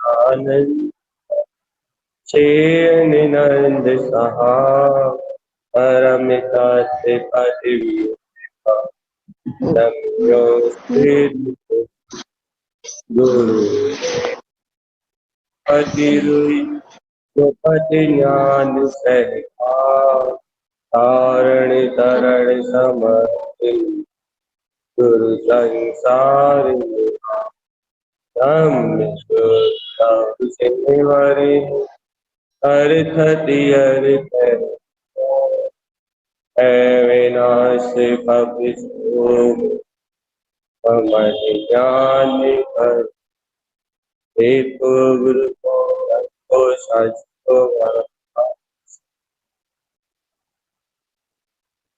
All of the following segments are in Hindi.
आनंद चेन नंद सहा परमिता से गुरु पति ज्ञान सहता तारण तरण समर्थ गुरु संसार सिंहरि अर्थ तीर्थ विनाश भविष्य ज्ञान कर गुरु को सचो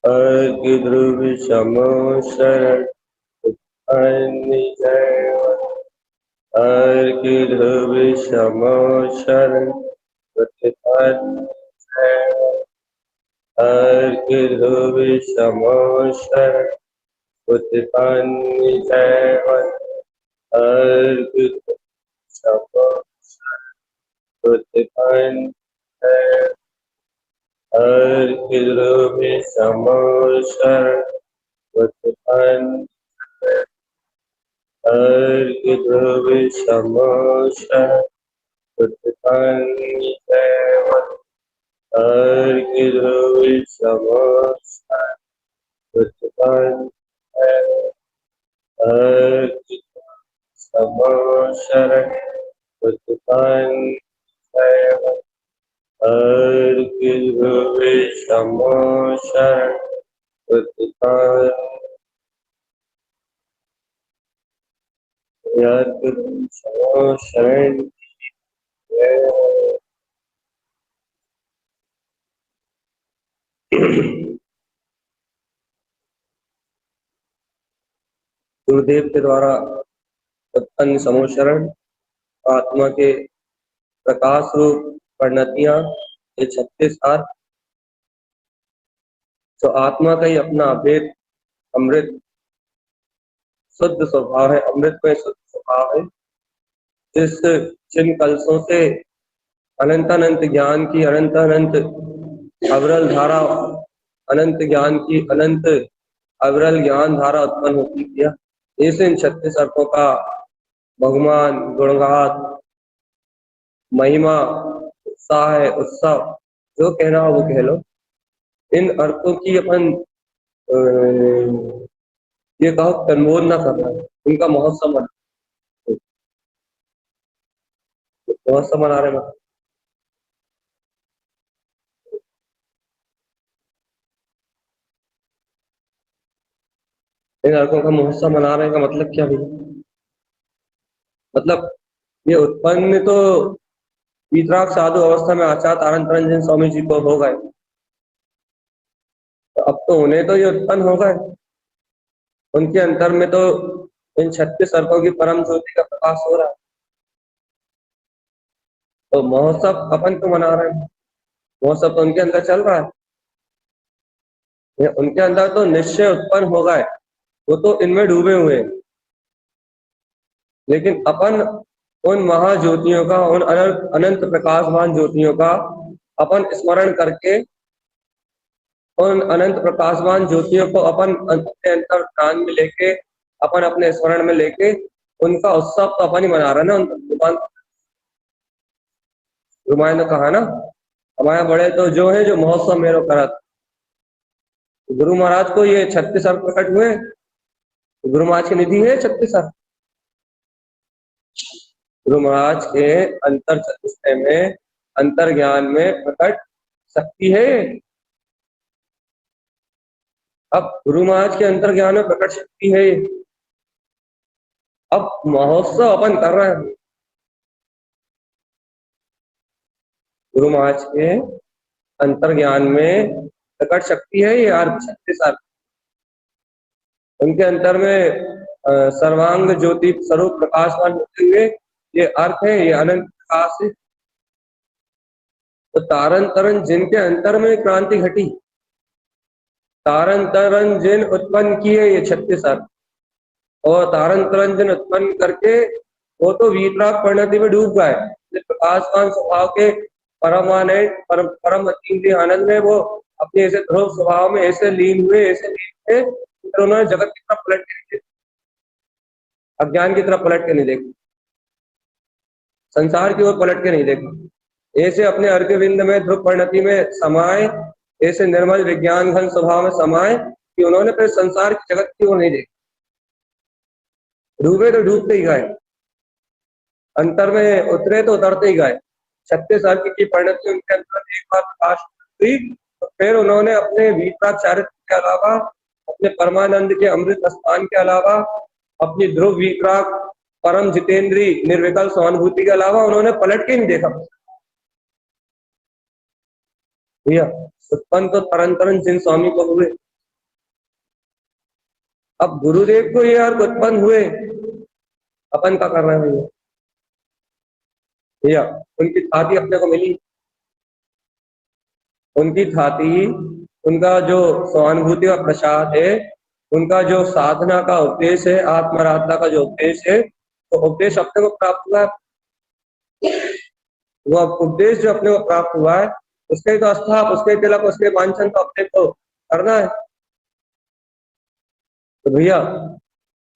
अर्घ ध्रुव समो शरण अर्घ ध्रुव समो शरण अर्घ ध्रुव समो शरण उत्पन्न जयवंत अर्घ समो उत्पन्न अर्घ ध्रुव समो शरण उत्पन्न अर्घ ध्रुव समो शरण उत्पन्न जयवंत अर्घ ध्रुव समो शरण उत्पन्न अर्घ समो शरण उत्पन्न जयवंत अर्घ ध्रुव समो शरण उत्पन्न समो शरण गुरुदेव के द्वारा उत्पन्न समोशरण आत्मा के प्रकाश रूप परिणतियां ये 36 अर्थ तो आत्मा का ही अपना अभेद अमृत शुद्ध स्वभाव है, अमृत में शुद्ध स्वभाव है, जिस जिन कलशों से अनंत अनंत ज्ञान की अनंत अनंत अविरल धारा अनंत ज्ञान की अनंत अविरल ज्ञान धारा उत्पन्न होती है। इस इन 36 अर्थों का भगवान गुणगान महिमा उत्साह है, उत्सव जो कहना हो वो कह लो। इन अर्थों की अपन ये कहो कन्वोद ना करना, उनका महोत्सव मना रहे मतलब इन अर्थों का महोत्सव मना रहे का मतलब क्या भैया? मतलब ये उत्पन्न तो वितराग साधु अवस्था में आचार्य तारण तरंजन स्वामी जी को हो गए, तो अब तो उन्हें तो ये उत्पन्न हो गए, उनके अंतर में तो इन 36 अर्कों की परम ज्योति का प्रकाश हो रहा है। तो महोत्सव अपन तो मना रहे हैं, महोत्सव तो उनके अंदर चल रहा है, उनके अंदर तो निश्चय उत्पन्न हो गए, वो तो इनमें डूबे हुए हैं। लेकिन अपन उन महाज्योतियों का, उन अनंत प्रकाशमान ज्योतियों का अपन स्मरण करके उन अनंत प्रकाशमान ज्योतियों को अपन अपने अंतर ध्यान में लेके अपन अपने स्मरण में लेके उनका उत्सव तो अपन ही मना रहे ना। रुमायण ने कहा ना, हमारे बड़े तो जो है जो महोत्सव मेरो करत। गुरु महाराज को ये 36 अर्थ प्रकट हुए, गुरु महाराज की निधि है 36 अर्थ। गुरु महाराज के अंतर चतुष्टय में अंतर ज्ञान में प्रकट शक्ति है। अब गुरु महाराज के अंतर ज्ञान में प्रकट शक्ति है, अब महोत्सव अपन कर रहे हैं। गुरु महाराज के अंतर ज्ञान में प्रकट शक्ति है ये अर्थ 36 अर्थ। उनके अंतर में सर्वांग ज्योति स्वरूप प्रकाशमान होते हुए ये अर्थ है, ये अनंत प्रकाश है। तो तारन तरन जिनके अंतर में क्रांति घटी, तारन तरन जिन उत्पन्न किए ये 36 अर्थ, और तारण तरंजन उत्पन्न करके वो तो वीतराग परिणति में डूब गए। प्रकाशवान स्वभाव के परम अतीन्द्रिय आनंद में वो अपने ऐसे ध्रुव स्वभाव में ऐसे लीन हुए फिर उन्होंने जगत की तरफ पलट के नहीं देखा, अज्ञान की तरफ पलट के नहीं देखा, संसार की ओर पलट के नहीं देखा। ऐसे अपने अर्घ्यविंद में ध्रुव परिणति में समाये, ऐसे निर्मल विज्ञान घन स्वभाव में समाये कि उन्होंने फिर संसार की जगत की ओर नहीं देखा। डूबे तो डूबते ही गए, अंतर में उतरे तो उतरते ही गए। 36 अर्घ की परिणति उनके अंतर एक बार प्रकाश हुई तो फिर उन्होंने अपने वीतराग चारित्र के अलावा, अपने परमानंद के अमृत स्थान के अलावा, अपनी ध्रुव वीतराग परम जितेंद्री निर्विकल सहानुभूति के अलावा उन्होंने पलट के नहीं देखा। भैया उत्पन्न तो तरन जिन स्वामी को हुए, अब गुरुदेव को ये अर्घ उत्पन्न हुए, अपन का कर रहे हैं भैया? भैया उनकी थाती अपने को मिली, उनकी थाती, उनका जो सहानुभूति का प्रसाद है, उनका जो साधना का उपदेश है, आत्मराधना का जो उपदेश है, तो उपदेश अपने को प्राप्त हुआ है। वो उपदेश जो अपने को प्राप्त हुआ है उसके तो स्थाप, उसके तिलक, उसके वांछन तो अपने को करना है। तो भैया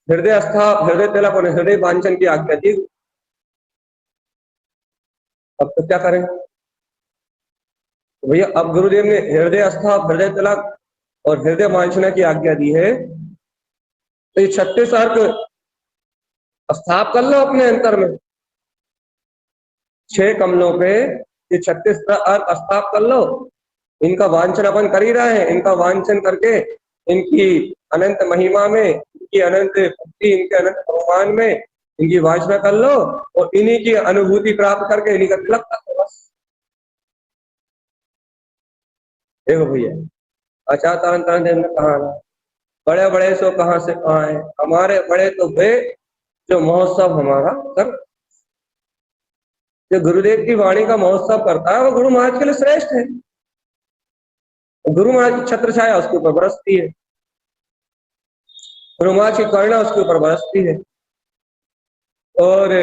हृदय स्थाप, हृदय तिलक और हृदय वांछन की आज्ञा दी, अब तो क्या करें? तो भैया अब गुरुदेव ने हृदय स्थाप, हृदय तिलक और हृदय वांछना की आज्ञा दी है, तो ये 36 अर्घ स्थाप कर लो अपने अंतर में, 6 कमलों पे ये 36 अर्घ स्थाप कर लो। इनका वांछन अपन कर ही रहे हैं, इनका वांछन करके इनकी अनंत महिमा में, इनकी अनंत भक्ति, इनके अनंत भगवान में इनकी वांछना कर लो और इन्हीं की अनुभूति प्राप्त करके इन्हीं का तिलक कर लो बस। देखो भैया अचातांतरण देव ने कहा ना, बड़े बड़े सो कहां से कहां है, हमारे बड़े तो वे जो महोत्सव हमारा कर, जो गुरुदेव की वाणी का महोत्सव करता है वो गुरु महाराज के लिए श्रेष्ठ है। गुरु महाराज की छत्र छाया उसके ऊपर बरसती है, गुरु महाराज की करुणा उसके ऊपर बरसती है, और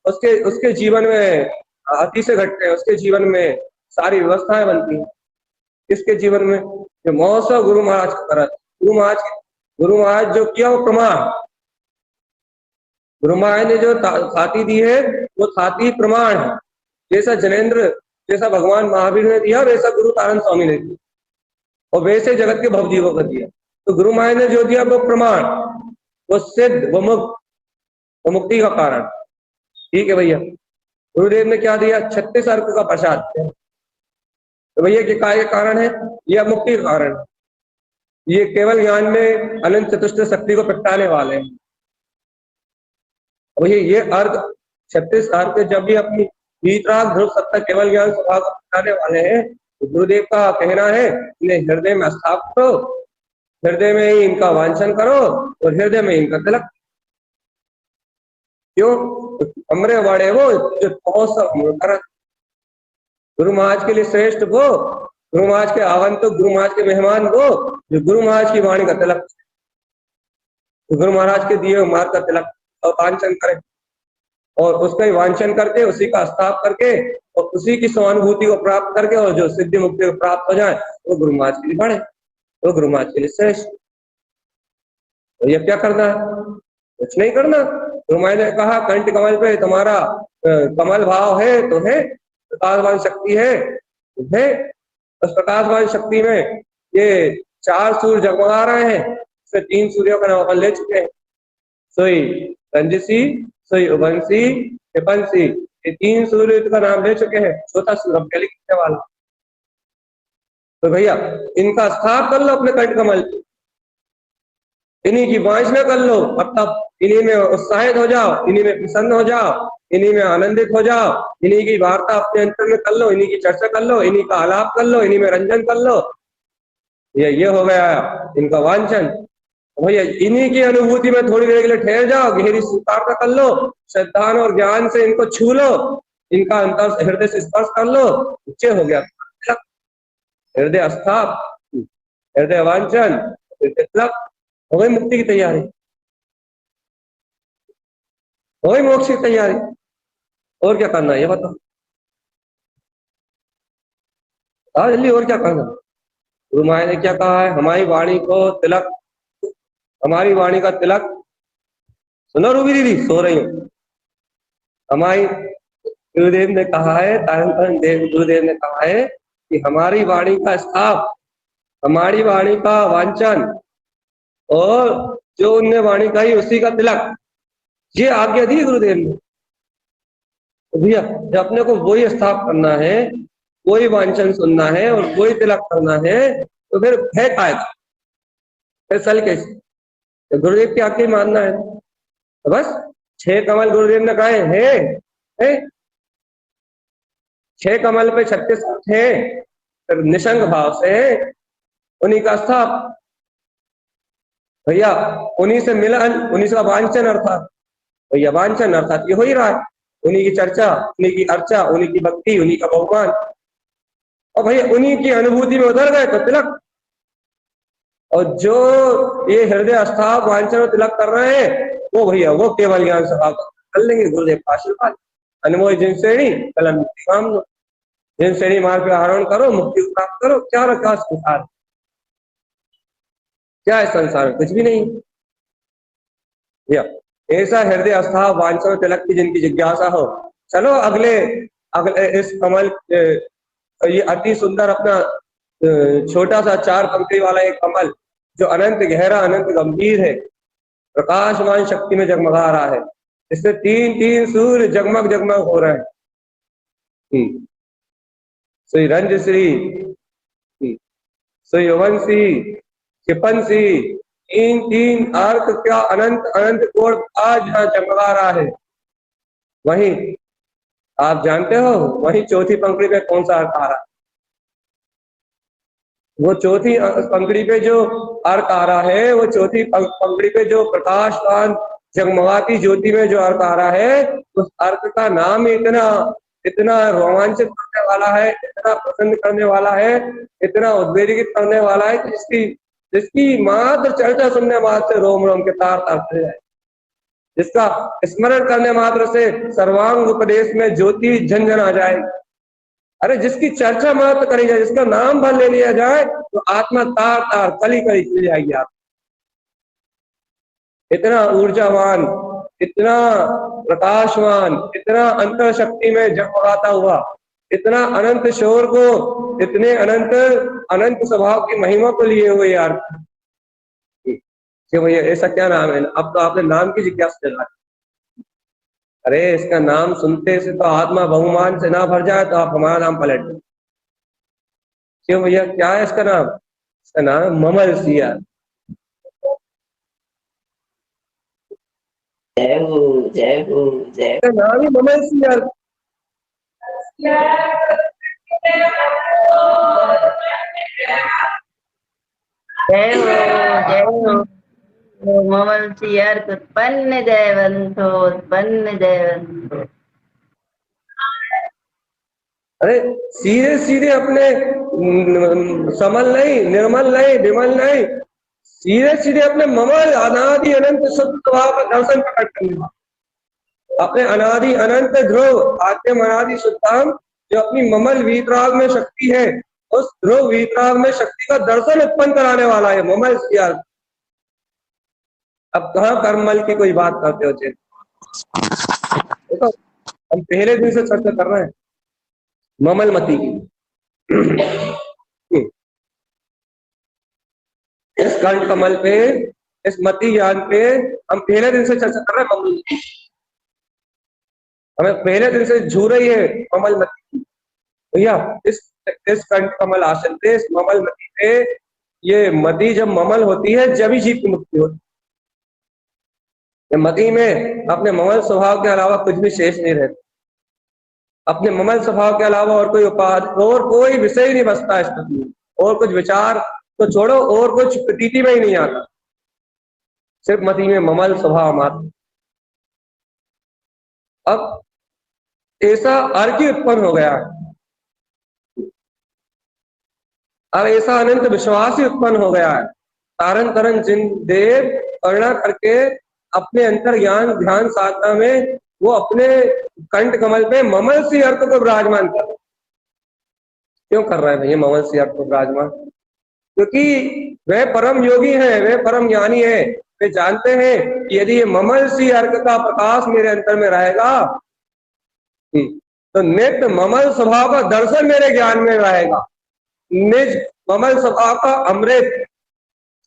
उसके उसके जीवन में अति से घटते हैं, उसके जीवन में सारी व्यवस्थाएं बनती हैं। इसके जीवन में जो महोत्सव गुरु महाराज का करा, गुरु महाराज जो किया वो प्रमाण, गुरु महाराज ने जो थाती दी है वो थाती प्रमाण है। जैसा जनेन्द्र, जैसा भगवान महावीर ने दिया वैसा गुरु तारण स्वामी ने दिया, और वैसे जगत के भवजीवों को दिया। तो गुरु महाराज ने जो दिया वो प्रमाण, वो सिद्ध, वो मुक्त, वो मुक्ति का कारण। ठीक है भैया, गुरुदेव ने क्या दिया? 36 अर्घ का प्रसाद। तो भैया के काय के कारण है? यह मुक्ति का कारण है। ये केवल ज्ञान में अनंत चतुष्ट शक्ति को प्रगटाने वाले हैं। भैया ये अर्घ 36 अर्घ जब भी अपनी वीतराग ध्रुव सत्ता केवल ज्ञान स्वभाव को प्रगटाने वाले हैं, तो गुरुदेव का कहना है इन्हें हृदय में स्थापित करो, हृदय में ही इनका वांछन करो और हृदय में इनका तिलक। क्यों? हमरे वाड़े वो जो महोत्सव कर, गुरु महाराज के लिए श्रेष्ठ वो, गुरु महाराज के आगंतुक, गुरु महाराज के मेहमान वो जो गुरु महाराज की वाणी का तिलक, गुरु महाराज के दिए मार्ग का तिलक और वांछन करे, और उसका ही वांछन करके उसी का स्थाप करके और उसी की सहानुभूति को प्राप्त करके और जो सिद्धि मुक्ति को प्राप्त हो जाए वो गुरु महाराज के लिए बढ़े, वो गुरु महाराज के लिए श्रेष्ठ। तो ये क्या करना है? कुछ नहीं करना। गुरु महाराज ने कहा कंठ कमल पे तुम्हारा कमल भाव है तो है, प्रकाशवान शक्ति है तो है। उस प्रकाशवान शक्ति में ये 4 सूर्य जगमगा रहे हैं, इसमें 3 सूर्यों का नाम अपन ले चुके हैं, सोई रंजिसी, सोई उभंसी, विपंसी, ये 3 सूर्य का नाम ले चुके हैं। चौथा सूर्य अब लिखने वाला। तो भैया इनका स्थाप कर लो अपने कंठ कमल, इन्हीं की वांछना कर लो, मतलब इन्हीं में उत्साहित हो जाओ, इन्हीं में प्रसन्न हो जाओ, इन्हीं में आनंदित हो जाओ, इन्हीं की वार्ता अपने अंतर में कर लो, इन्हीं की चर्चा कर लो, इन्हीं का आलाप कर लो, इन्हीं में रंजन कर लो। ये हो गया इनका वांछन। भैया इन्हीं की अनुभूति में थोड़ी देर के लिए ठहर जाओ, गहरी स्वीकारता कर लो, श्रद्धा और ज्ञान से इनको छू लो, इनका अंतर हृदय से स्पर्श कर लो, निश्चय हो गया हृदय स्थाप, हृदय वांछन, हो गई मुक्ति की तैयारी। वही मोक्ष की तैयारी। और क्या करना है ये बताओ। हाँ जल्दी, और क्या करना। गुरु महाराज ने क्या कहा है, हमारी वाणी को तिलक, हमारी वाणी का तिलक, सुनो रूबी दीदी, सो रही हूँ। हमारी गुरुदेव ने कहा है, तारण तारण देव गुरुदेव ने कहा है कि हमारी वाणी का स्थाप, हमारी वाणी का वांचन, और जो उनने वाणी कही उसी का तिलक, ये आज्ञा दी गुरुदेव ने। तो भैया जब अपने को वही स्थाप करना है, कोई वांचन सुनना है और कोई तिलक करना है, तो फिर है काय का, फिर चल कैसे। तो गुरुदेव की आज्ञा मानना है। तो बस 6 कमल गुरुदेव ने कहे है? 6 कमल पे 36 थे, फिर निशंक भाव से उन्हीं का स्थाप भैया, उन्हीं से मिलन, उन्हीं से वांछन अर्थात, भैया वांछन अर्थात ये हो ही रहा है, उन्हीं की चर्चा, उन्हीं की अर्चा, उन्हीं की भक्ति, उन्हीं का बहुमान, और भैया उन्हीं की अनुभूति में उतर गए तो तिलक। और जो ये हृदय स्थाप वांछन और तिलक कर रहे हैं, वो भैया वो केवल ज्ञान स्वभाव कर लेंगे गुरुदेव का आशीर्वाद। अनमोल जिन श्रेणी कलम मुक्ति काम लो, जिन श्रेणी मार्ग पे आरोहण करो, मुक्ति को प्राप्त करो। क्या रखा संसार, क्या है संसार में, कुछ भी नहीं भैया। ऐसा हृदय स्थाप वांछन और तिलक की जिनकी जिज्ञासा हो, चलो अगले अगले इस कमल ये अति सुंदर अपना छोटा सा 4 पंक्ति वाला एक कमल, जो अनंत गहरा, अनंत गंभीर है, प्रकाशमान शक्ति में जगमगा रहा है, इससे 3-3 सूर्य जगमग जगमग हो रहे हैं। श्री रंजश्री, श्री यवनसी, क्षिपनसी, 3-3 अर्थ क्या अनंत अनंत कोण आज यहाँ जगमगा रहा है। वहीं आप जानते हो, वहीं चौथी पंक्ति पे कौन सा अर्थ आ रहा है? वो चौथी पंक्ति पे जो अर्थ आ रहा है, वो चौथी पंक्ति पे जो प्रकाशवान जगमगाती ज्योति में जो अर्थ आ रहा है, उस अर्थ का नाम इतना इतना रोमांचित करने वाला है, इतना पसंद करने वाला है, इतना उद्वेलित करने वाला है कि जिसकी जिसकी मात्र चर्चा सुनने मात्र से रोम रोम के तार तार चले जाए, जिसका स्मरण करने मात्र से सर्वांग उपदेश में ज्योति झंझन आ जाए। अरे जिसकी चर्चा मात्र करी जाए, जिसका नाम भर ले लिया जाए, तो आत्मा तार तार कली कली चली जाएगी। आप इतना ऊर्जावान, इतना प्रकाशवान, इतना अंतर शक्ति में जगमगाता हुआ, इतना अनंत शोर को, इतने अनंत अनंत स्वभाव की महिमा को लिए हुए यार, कि भैया ऐसा क्या नाम है। अब तो आपने नाम की जिज्ञासा जगा। अरे इसका नाम सुनते से तो आत्मा बहुमान से ना भर जाए, तो आप हमारा नाम पलट दो। क्यों भैया, क्या है इसका नाम? इसका नाम है ममल सिया। जय हो जय हो जय। इसका नाम ही ममल सिया। जय हो ममल सियार उत्पन्न जयवंतो, उत्पन्न जयवंतो। अरे सीधे सीधे अपने समल नहीं, निर्मल नहीं, विमल नहीं, सीधे सीधे अपने ममल अनादि अनंत शुद्ध स्वभाव का दर्शन प्रकट करने वाला, अपने अनादि अनंत ध्रुव आद्यम अनादि शुद्धाम, जो अपनी ममल वीतराग में शक्ति है, उस ध्रुव वीतराग में शक्ति का दर्शन उत्पन्न कराने वाला है ममल सिया। अब कहाँ कर्मल की कोई बात करते हो चेत? देखो हम पहले दिन से चर्चा कर रहे हैं ममल मती की। इस कंठ कमल पे, इस मती ज्ञान पे हम पहले दिन से चर्चा कर रहे हैं ममल मती। हमें पहले दिन से झू रही है ममल मती भैया। इस कंठ कमल आसन पे, इस ममल मती पे, ये मती जब ममल होती है जब ही जीव की मुक्ति होती है। मती में अपने ममल स्वभाव के अलावा कुछ भी शेष नहीं रहता, अपने ममल स्वभाव के अलावा और कोई उपाधि और कोई विषय नहीं बसता इस मती में, और कुछ विचार तो छोड़ो, और कुछ प्रतीति में ही नहीं आता, सिर्फ मती में ममल स्वभाव मात्र। अब ऐसा अर्घ उत्पन्न हो गया, अब ऐसा अनंत विश्वास ही उत्पन्न हो गया है। तारण तरन जिन देव करुणा करके अपने अंतर ज्ञान ध्यान साधना में वो अपने कंठ कमल पे ममल सी अर्थ को विराजमान कर रहे हैं। क्यों कर रहे हैं भैया ममल सी अर्थ को विराजमान? क्योंकि वह परम योगी है, वह परम ज्ञानी है, वे जानते हैं कि यदि ये ममल सी अर्घ का प्रकाश मेरे अंतर में रहेगा तो नित्य ममल स्वभाव का दर्शन मेरे ज्ञान में रहेगा। निज ममल स्वभाव का अमृत,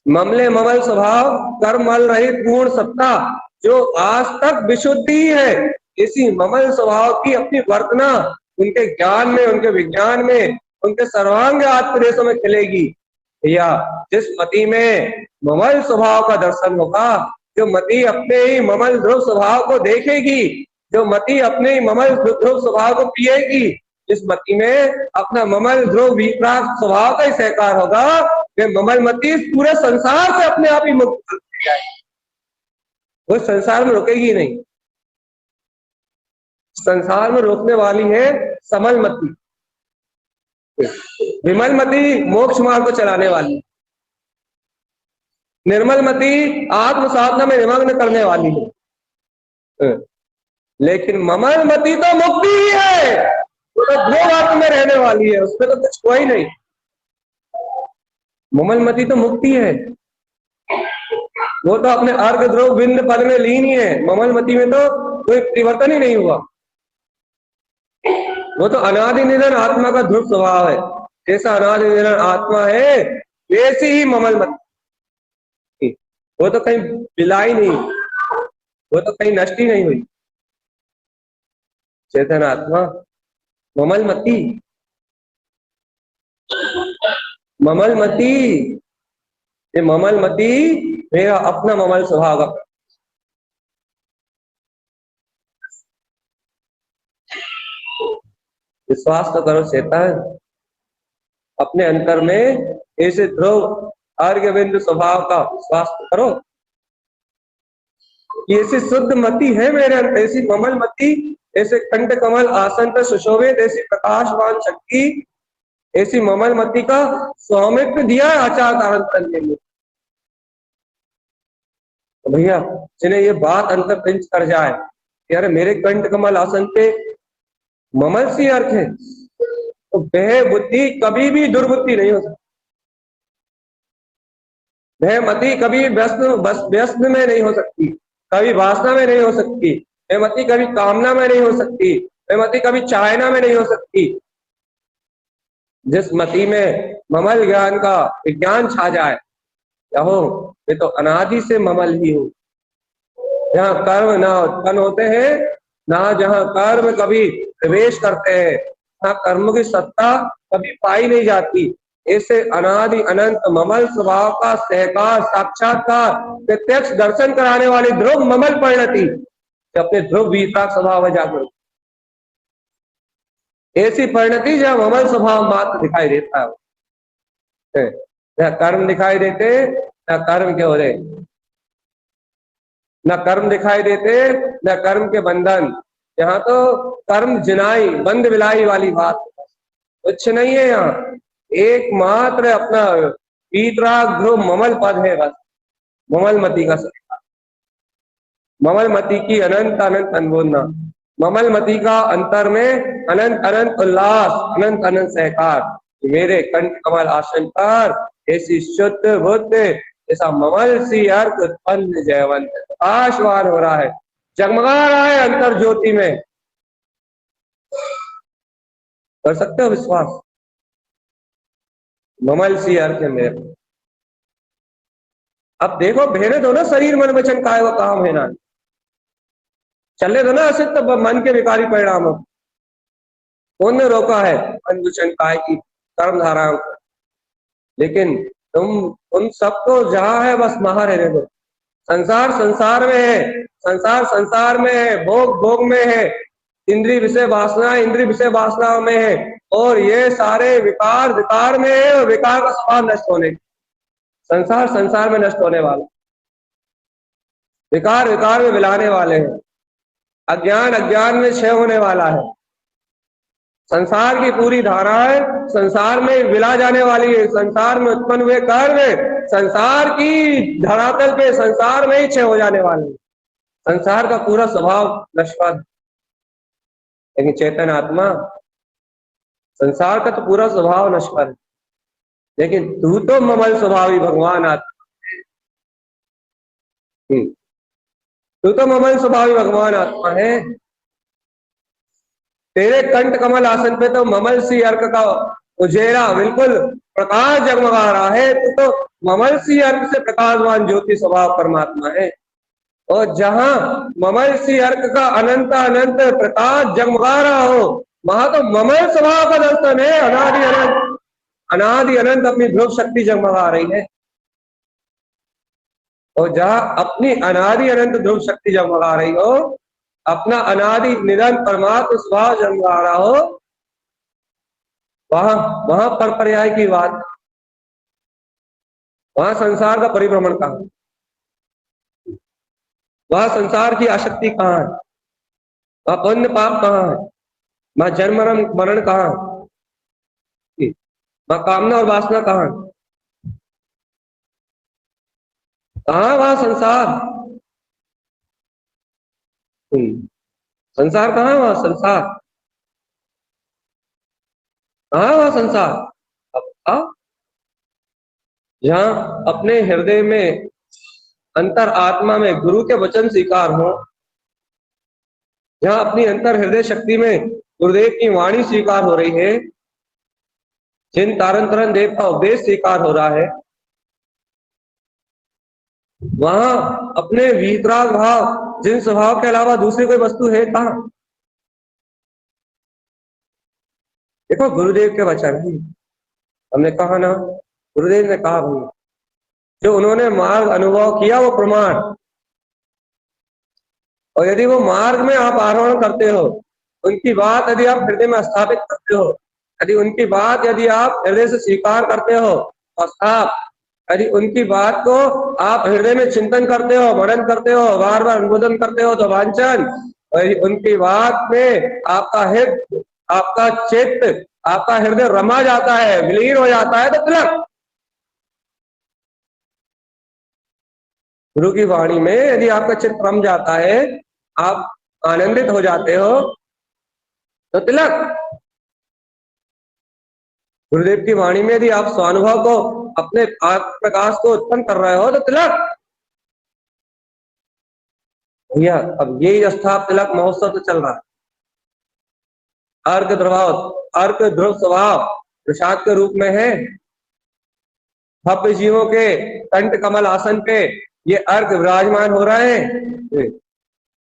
ममले ममल स्वभाव, कर्मल रहित पूर्ण सत्ता जो आज तक विशुद्धि है, इसी ममल स्वभाव की अपनी वर्तना उनके ज्ञान में, उनके विज्ञान में, उनके सर्वांग आत्मदेशों में खिलेगी। या जिस मति में ममल स्वभाव का दर्शन होगा, जो मति अपने ही ममल ध्रुव स्वभाव को देखेगी, जो मति अपने ही ममल ध्रुव स्वभाव को पिएगी, जिस मति में अपना ममल ध्रुव विपराग स्वभाव का ही सहकार होगा, वे ममल मति पूरे संसार से अपने आप ही मुक्त कर जाएगी। वो संसार में रुकेगी नहीं। संसार में रोकने वाली है समल मति, विमल मति मोक्ष मार्ग को चलाने वाली, निर्मल मति आत्म साधना में निमग्न करने वाली है। लेकिन ममल मति तो मुक्ति ही है, वो तो ध्रुव आत्मा में रहने वाली है, उसमें तो कुछ कोई नहीं। ममल मति तो मुक्ति है, वो तो अपने अर्घ ध्रुव बिंद पद में लीन ही है। ममल मति में तो कोई परिवर्तन ही नहीं हुआ, वो तो अनादि निधन आत्मा का ध्रुव स्वभाव है। जैसा अनादि निधन आत्मा है वैसी ही ममल मति, वो तो कहीं बिलाई नहीं, वो तो कहीं नष्ट ही नहीं हुई। चेतन आत्मा ममल मति, ममल मति, ये ममल मति मेरा अपना ममल स्वभाव का। विश्वास तो करो चेतन, अपने अंतर में ऐसे ध्रुव अर्घ्य बिंदु स्वभाव का विश्वास तो करो। ऐसी शुद्ध मति है मेरे अंदर, ऐसी ममल मति, ऐसे कंठ कमल आसन पर सुशोभित, ऐसी प्रकाशवान शक्ति, ऐसी ममल मति का स्वामित्व दिया आचार धारण करने में। तो भैया जिन्हें ये बात अंतर पिंच कर जाए यार मेरे कंठ कमल आसन पे ममल सी अर्थ है, तो वह बुद्धि कभी भी दुर्बुद्धि नहीं हो सकती, वह मति कभी व्यस्त में नहीं हो सकती, कभी वासना में नहीं हो सकती, वह मति कभी कामना में नहीं हो सकती, वह मति कभी चाहना में नहीं हो सकती। जिस मति में ममल ज्ञान का विज्ञान छा जाए, कहो वे तो अनादि से ममल ही हो। जहाँ कर्म ना उत्पन्न होते हैं, ना जहाँ कर्म कभी प्रवेश करते हैं, ना कर्म की सत्ता कभी पाई नहीं जाती, ऐसे अनादि अनंत ममल स्वभाव का सहकार साक्षात्कार प्रत्यक्ष दर्शन कराने वाली ध्रुव ममल परिणति अपने ध्रुव विपराग स्वभाव में जाकर, ऐसी परिणति जहाँ ममल स्वभाव मात्र दिखाई देता है, न कर्म दिखाई देते, न कर्म के हो रहे, न कर्म दिखाई देते, न कर्म के बंधन। यहाँ तो कर्म जिनाई बंद विलाई वाली बात, कुछ नहीं है यहाँ, एकमात्र अपना वितराग ध्रुव ममल पद है बस, ममल मति का सहकार, ममल मति की अनंत अनंत अनबोधना, ममल मति का अंतर में अनंत अनंत उल्लास, अनंत अनंत सहकार। मेरे कंठ कमल आसन पर ऐसी शुद्ध बुद्ध, ऐसा ममल सी अर्थ उत्पन्न जयवंत प्रकाशवान हो रहा है, जगमगा रहा है अंतर ज्योति में। कर सकते हो विश्वास? ममल सी अर्थ है मेरे। अब देखो भेड़े दो ना शरीर मन वचन काय वो काम है ना, चले दो ना असित मन के विकारी परिणामों। कौन ने रोका है मन वचन काय की कर्म धाराओं को? लेकिन तुम उन सबको जहां है बस वहां रहने दो। संसार संसार में है, संसार संसार में है, भोग भोग में है, इंद्रिय विषय वासना इंद्रिय विषय वासनाओं में है, और ये सारे विकार विकार में है, और विकार का स्वभाव नष्ट होने, संसार संसार में नष्ट होने वाला, विकार विकार में मिलाने वाले हैं, अज्ञान अज्ञान में क्षय होने वाला है। संसार की पूरी धाराएं संसार में विला जाने वाली है, संसार में उत्पन्न हुए कर्म संसार की धरातल पे संसार में ही क्षय हो जाने वाले हैं। संसार का पूरा स्वभाव नश्वर है, लेकिन चेतन आत्मा, संसार का तो पूरा स्वभाव नश्वर है, लेकिन तू तो ममल स्वभावी भगवान आत्मा। तू तो ममल स्वभावी भगवान आत्मा है। तेरे कंठ कमल आसन पे तो ममल सी अर्क का उजेरा बिल्कुल प्रकाश जगमगा रहा है। तू तो ममल सी अर्क से प्रकाशवान ज्योति स्वभाव परमात्मा है। और जहां ममल सी अर्क का अनंत अनंत प्रकाश जगमगा रहा हो, वहां तो ममल स्वभाव का दर्शन है। अनादि अनंत, अनादि अनंत अपनी ध्रुव शक्ति जगमगा रही है। और जहां अपनी अनादि अनंत ध्रुव शक्ति जगमगा रही हो, अपना अनादि निरंतर परमात्म स्वभाव जगमगा रहा हो, वहां वहां पर पर्याय की बात, वहां संसार का परिभ्रमण कहां, वहां संसार की आसक्ति कहां है, वहां पुण्य पाप कहां है, वहां जन्म मरण कहां है, वहां कामना और वासना कहां है, कहां वहां संसार। संसार कहां है, वहां संसार कहां, वहां संसार। अब जहां अपने हृदय में अंतर आत्मा में गुरु के वचन स्वीकार हो, जहां अपनी अंतर हृदय शक्ति में गुरुदेव की वाणी स्वीकार हो रही है, जिन तारन तरन देव का उपदेश स्वीकार हो रहा है, वहां अपने वीतराग भाव, जिन स्वभाव के अलावा दूसरी कोई वस्तु है कहां। देखो गुरुदेव के वचन है, हमने कहा ना, गुरुदेव ने कहा भाई, जो उन्होंने मार्ग अनुभव किया वो प्रमाण। और यदि वो मार्ग में आप आरोहण करते हो, उनकी बात यदि आप हृदय में स्थापित करते हो, यदि उनकी बात यदि आप हृदय से स्वीकार करते हो, और आप यदि उनकी बात को आप हृदय में चिंतन करते हो, मनन करते हो, बार बार अनुमोदन करते हो, तो वांछन, और यदि उनकी बात में आपका हृदय, आपका चित्त, आपका हृदय रमा जाता है, विलीन हो जाता है, तो तिलक। गुरु की वाणी में यदि आपका चित्त रम जाता है, आप आनंदित हो जाते हो, तो तिलक। गुरुदेव की वाणी में यदि आप स्वानुभव को, अपने आत्म प्रकाश को उत्पन्न कर रहे हो, तो तिलक। भैया अब यही स्थाप तिलक महोत्सव तो चल रहा है। अर्क ध्रुव, अर्क ध्रुव स्वभाव प्रसाद के रूप में है। भव्य जीवों के कंठ कमल आसन पे ये अर्क विराजमान हो रहे हैं।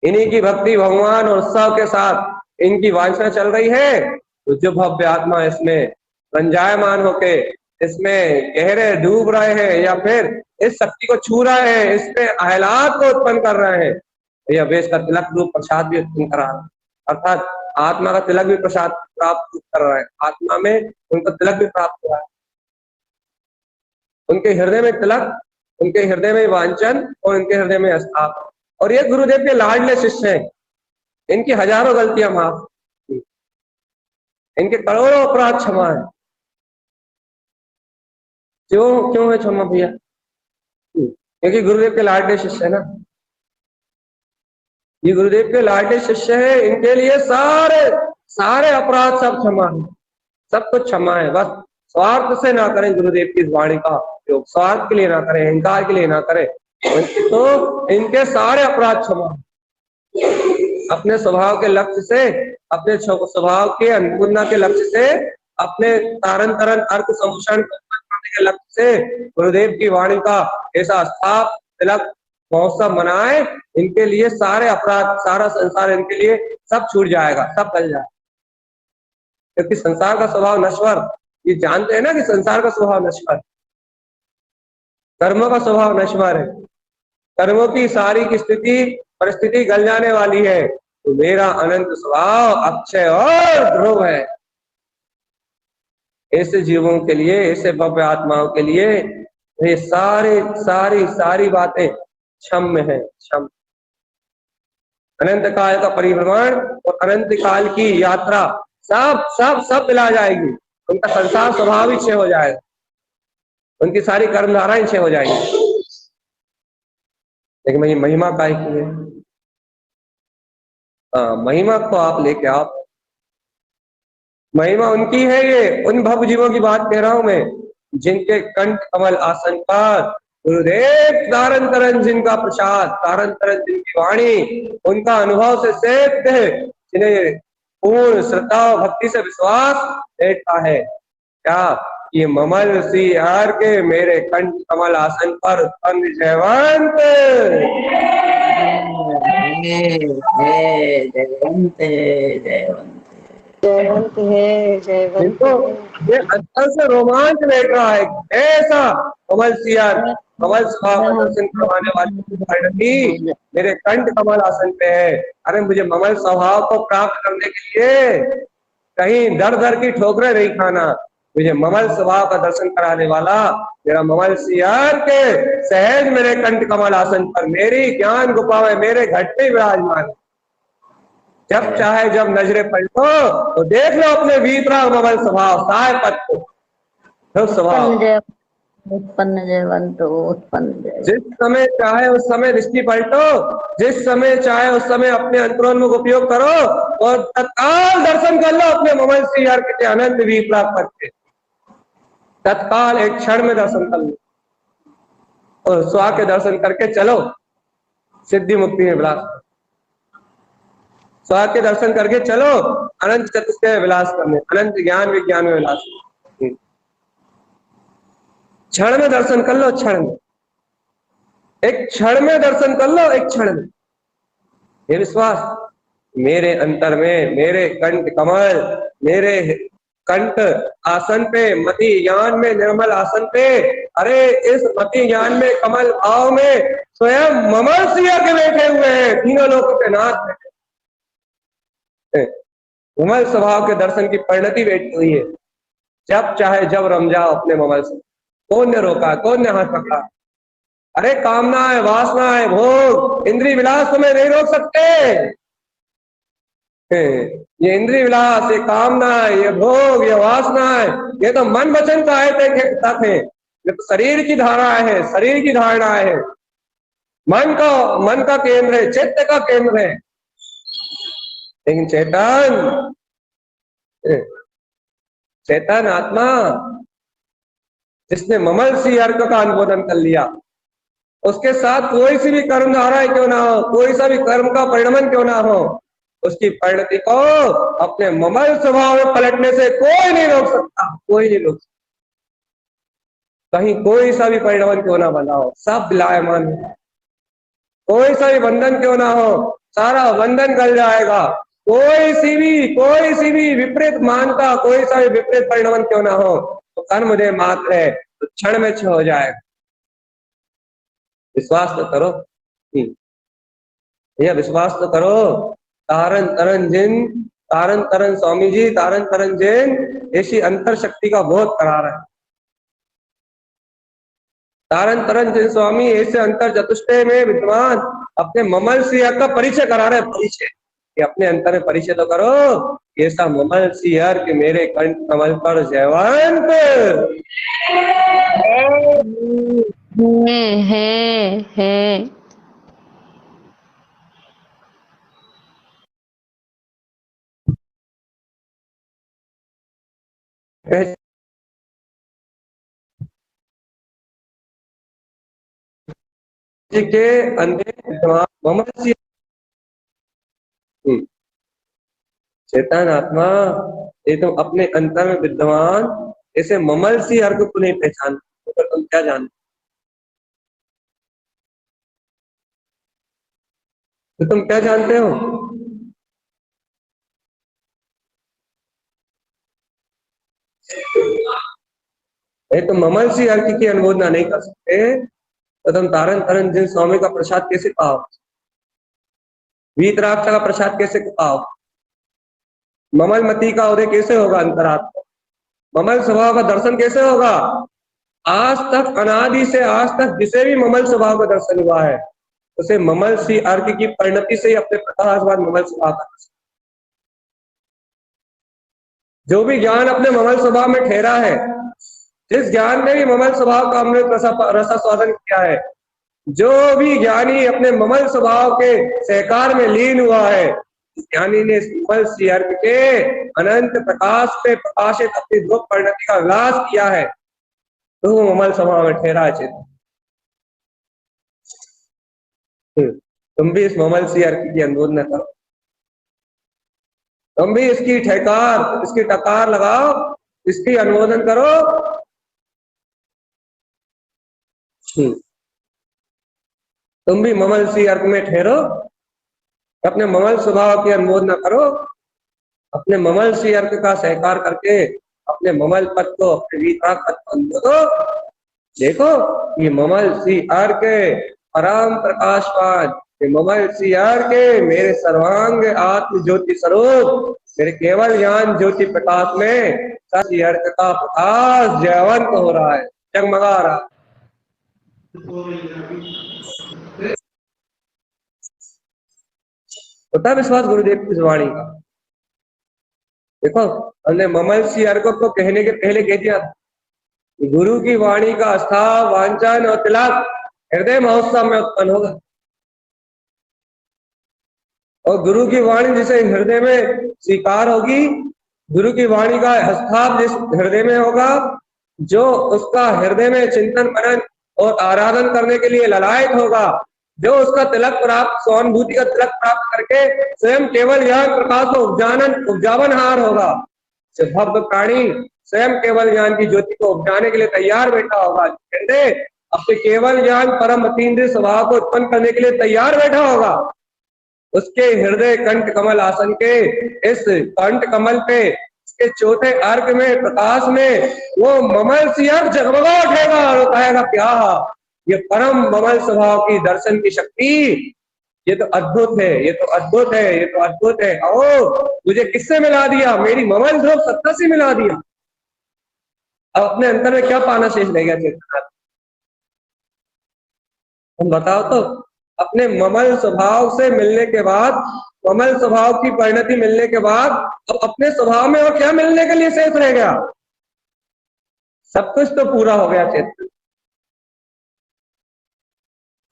इन्हीं की भक्ति भगवान और उत्सव के साथ इनकी वांछना चल रही है। तो जो भव्य आत्मा इसमें रंजायमान होके इसमें गहरे डूब रहे हैं, या फिर इस शक्ति को छू रहे हैं, इसमें आहलाद को उत्पन्न कर रहे हैं, यह वेश का तिलक रूप प्रसाद भी उत्पन्न करा रहा है। अर्थात आत्मा का तिलक भी प्रसाद प्राप्त कर रहा है, आत्मा में उनका तिलक भी प्राप्त हुआ है। उनके हृदय में तिलक, उनके हृदय में वांछन और उनके हृदय में स्थाप। और ये गुरुदेव के लाडले शिष्य हैं, इनकी हजारों गलतियां माफ, इनके करोड़ों अपराध क्षमा है। क्यों क्यों है क्षमा भैया? क्योंकि गुरुदेव के लाडले शिष्य है ना। ये गुरुदेव के लाडले शिष्य है, इनके लिए सारे सारे अपराध सब क्षमा है, सब कुछ क्षमा है। बस स्वार्थ से ना करें गुरुदेव की वाणी का उपयोग, स्वार्थ के लिए ना करें, अहंकार के लिए ना करें, तो इनके सारे अपराध क्षमा। अपने स्वभाव के लक्ष्य से, अपने स्वभाव के अनुकूलता के लक्ष्य से, अपने तारन तरन अर्थ संपुषण के लक्ष्य से गुरुदेव की वाणी का ऐसा स्थाप तिलक महोत्सव मनाए, इनके लिए सारे अपराध, सारा संसार इनके लिए सब छूट जाएगा, सब टल जाएगा। क्योंकि संसार का स्वभाव नश्वर, ये जानते हैं ना कि संसार का स्वभाव नश्वर, कर्मों का स्वभाव नश्वर है, कर्मों की सारी की स्थिति परिस्थिति गल जाने वाली है। तो मेरा अनंत स्वभाव अक्षय और ध्रुव है। ऐसे जीवों के लिए, ऐसे भव्य आत्माओं के लिए ये सारी बातें क्षम्य है, क्षम। अनंत काल का परिभ्रमण और अनंत काल की यात्रा सब सब सब मिला जाएगी। उनका संसार स्वभाव ही क्षय हो जाएगा, उनकी सारी कर्मधाराएं क्षय हो जाएगी। लेकिन मेरी महिमा काय की है, महिमा को आप लेके आप, महिमा उनकी है, ये उन भव जीवों की बात कह रहा हूं मैं, जिनके कंठ कमल आसन पर गुरुदेव तारण तरन जिनका प्रसाद, तारण तरन जिनकी वाणी, उनका अनुभव से सिद्ध है, जिन्हें पूर्ण श्रद्धा और भक्ति से विश्वास बैठता है क्या, ये ममल सी यार के मेरे कंठ कमल आसन पर उत्पन्न जयवंत। जयवंत है, जयवंत जयवंत है, जयवंत जिनको है। ये अंदर से रोमांच बैठ रहा है, ऐसा कमल सियार, कमल स्वभाव का दर्शन करवाने वाली परिणति मेरे कंठ कमल आसन पे है। अरे मुझे ममल स्वभाव को प्राप्त करने के लिए कहीं दर दर की ठोकरें नहीं खाना, मुझे ममल स्वभाव का दर्शन कराने वाला मेरा ममल सियार के सहज मेरे कंठ कमल आसन पर मेरी ज्ञान गुफा में मेरे घट पे विराजमान, जब चाहे जब नजरें पलटो तो देख लो अपने वीतराग ममल स्वभाव साय पद को, जो स्वभाव उत्पन्न जयवंत उत्पन्न जय, जिस समय चाहे उस समय दृष्टि पलटो, जिस समय चाहे उस समय अपने अंतरोन्मुख उपयोग करो और तत्काल दर्शन कर लो अपने ममल सियार के अनंत वीतराग पद के, तत्काल एक क्षण में दर्शन कर लो और स्वा के दर्शन करके चलो सिद्धि मुक्ति में विलास, स्वा के दर्शन करके चलो अनंत चतुष्टय विलास करने, अनंत ज्ञान विज्ञान में विलास, क्षण में दर्शन कर लो, क्षण में, एक क्षण में दर्शन कर लो, एक क्षण में। ये विश्वास मेरे अंतर में, मेरे कंठ कमल, मेरे कंठ आसन पे, मति ज्ञान में, निर्मल आसन पे, अरे इस मति ज्ञान में, कमल भाव में स्वयं ममल सिया के बैठे हुए हैं, तीनों लोगों के नाथ बैठे, ममल स्वभाव के दर्शन की परिणति बैठी हुई है, जब चाहे जब रम जाओ अपने ममल से। कौन ने रोका, कौन ने हाथ पकड़ा? अरे कामना है, वासना है, भोग, इंद्रिय विलास तुम्हें नहीं रोक सकते। ये इंद्रिय विलास, ये कामना है, ये भोग, ये वासना है, ये तो मन वचन का तक है, ये तो शरीर की धारा है, शरीर की धारणा है, मन का केंद्र है, चित्त का केंद्र है। लेकिन चेतन आत्मा जिसने ममल सी अर्क का अनुमोदन कर लिया, उसके साथ कोई सी भी कर्म धारा क्यों ना हो, कोई सा भी कर्म का परिणमन क्यों ना हो, उसकी परिणति को अपने ममल स्वभाव में पलटने से कोई नहीं रोक सकता, कोई नहीं रोक सकता। कहीं कोई सा भी परिणमन क्यों ना बना हो, सब विलायमान है, कोई सा भी बंधन क्यों ना हो, सारा बंधन गल जाएगा। कोई सी भी विपरीत मानता, कोई सा भी विपरीत परिणमन क्यों ना हो, तो कर्म दे मात्र है, तो क्षण में हो जाएगा। विश्वास तो करो, यह विश्वास तो करो। तारण तरन स्वामी जी, तारण तरन जिन ऐसी अंतर शक्ति का बोध करा रहे हैं। तारण तरन जिन स्वामी ऐसे अंतर चतुष्टय में विद्वान अपने ममल सिंह का परिचय करा रहे हैं। परिचय, ये अपने अंतर में परिचय तो करो, ऐसा ममल सिंह के मेरे कंठ कमल पर जयवंत है। के अंधे विद्वान ममल सिंह, चेतन आत्मा ये तुम अपने अंतर में विद्वान ऐसे ममल सी अर्घ को नहीं पहचान, तो तुम क्या जानते? तो तुम क्या जानते हो? ये तो ममल सी अर्घ की अनुमोदना नहीं कर सकते, तो तुम तारण तरन जिन स्वामी का प्रसाद कैसे पाओ? वीतराग का प्रसाद कैसे पाओ? ममल मती का उदय कैसे होगा? अंतरात्मा ममल स्वभाव का दर्शन कैसे होगा? आज तक अनादि से आज तक जिसे भी ममल स्वभाव का दर्शन हुआ है, उसे ममल सी अर्घ की परिणति से ही अपने प्रकाशवान ममल स्वभाव का दर्शन, जो भी ज्ञान अपने ममल स्वभाव में ठहरा है, जिस ज्ञान ने भी ममल स्वभाव का अमृत रसास्वादन किया है, जो भी ज्ञानी अपने ममल स्वभाव के सहकार में लीन हुआ है, ज्ञानी ने इस ममल सी अर्क के अनंत प्रकाश पे प्रकाशित अपनी ध्रुव परिणति का विलास किया है, तो वो ममल स्वभाव में ठहरा है चित्त। तुम भी इस ममल सी अर्क की अनुमोदना करो, तुम भी इसकी ठेकार, इसकी टकार लगाओ, इसकी अनुमोदन करो। तुम भी ममल सी अर्क में ठहरो, अपने ममल स्वभाव की अनुमोदना करो, अपने ममल सी अर्क का सहकार करके अपने ममल पद को, अपने वीतराग पद को अनुमोदो। देखो ये ममल सी अर्क परम प्रकाशवान, ये ममल सी अर्क मेरे सर्वांग आत्म ज्योति स्वरूप, मेरे केवल ज्ञान ज्योति प्रकाश में सी अर्क का प्रकाश जयवंत हो रहा है, जगमगा रहा है। होता है विश्वास गुरुदेव की वाणी का। देखो हमने ममल सी अर्क को कहने के पहले कह दिया, गुरु की वाणी का आस्था वांछन और तिलक हृदय महोत्सव में उत्पन्न होगा, और गुरु की वाणी जिसे हृदय में स्वीकार होगी, गुरु की वाणी का हस्ताव जिस हृदय में होगा, जो उसका हृदय में चिंतन मनन और आराधन करने के लिए ललायत होगा, जो उसका तिलक प्राप्त, सहानुभूति का तिलक प्राप्त करके स्वयं केवल ज्ञान प्रकाश को उपजावनहार होगा, भक्त प्राणी स्वयं केवल ज्ञान की ज्योति को उपजाने के लिए तैयार बैठा होगा, हृदय अपने केवल ज्ञान परम अतीन्द्रिय स्वभाव को उत्पन्न करने के लिए तैयार बैठा होगा, उसके हृदय कंठ कमल आसन के इस कंठ कमल पे इसके चौथे अर्घ में प्रकाश में वो ममल सी अर्क जगमगा उठेगा और कहेगा क्या ये परम ममल स्वभाव की दर्शन की शक्ति, ये तो अद्भुत है, ये तो अद्भुत है, ये तो अद्भुत है। आओ मुझे किससे मिला दिया, मेरी ममल ध्रुव सत्ता से मिला दिया। अब अपने अंतर में क्या पाना शेष रह गया चेतना? हम बताओ तो, अपने ममल स्वभाव से मिलने के बाद, ममल स्वभाव की परिणति मिलने के बाद अब अपने स्वभाव में और क्या मिलने के लिए शेष रह गया? सब कुछ तो पूरा हो गया चेतना।